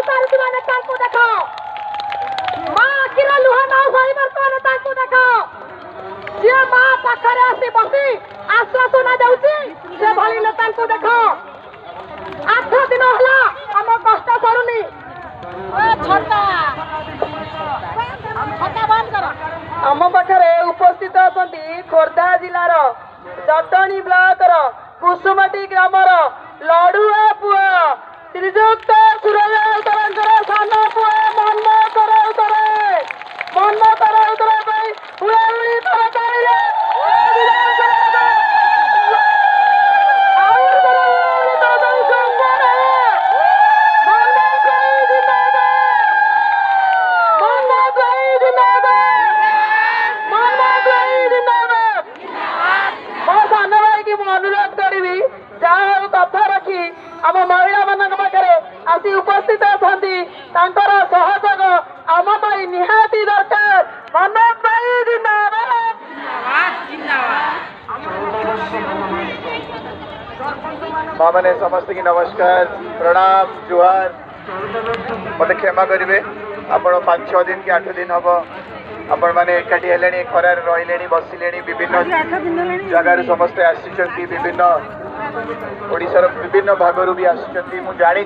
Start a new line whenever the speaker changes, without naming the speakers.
पारुथिबा नेताଙ୍କୁ ଦେଖ ମା ଆଖିର ଲୁହ ନ ସହି ପାରୁଥିବା ନେତାଙ୍କୁ ଦେଖ ଯିଏ ମା ପାଖରେ ଆସି ବସି ଆଶ୍ୱାସନା ଦେଉଛି ସେଭଳି ନେତାଙ୍କୁ ଦେଖ 8 ଦିନ ହେଲା ଆମ କଷ୍ଟ ସରୁନି आम पाखे उपस्थित अच्छा खोर्धा जिलार जटणी ब्लॉकर कुसुमटी ग्रामर लड़ुआ पुआ श्रीजुक्त सूरज राउतर सान पुआ मन अनुरोध करी जहाँ कथा रखी आम महिला मान पाखे आसी उपस्थित अच्छा सहयोग आम निहाती दरकार मनोज भाई जिंदाबाद
माँ मैंने समस्त की नमस्कार प्रणाम जुहार मत क्षमा करेंगे आपण 5-6 दिन कि 8 दिन हम आपण मैंने एकाठी हेले खरार रही बसिले विभिन्न जगार समस्ते आसी विभिन्न ओडिशार विभिन्न भागरू भी आसी जानी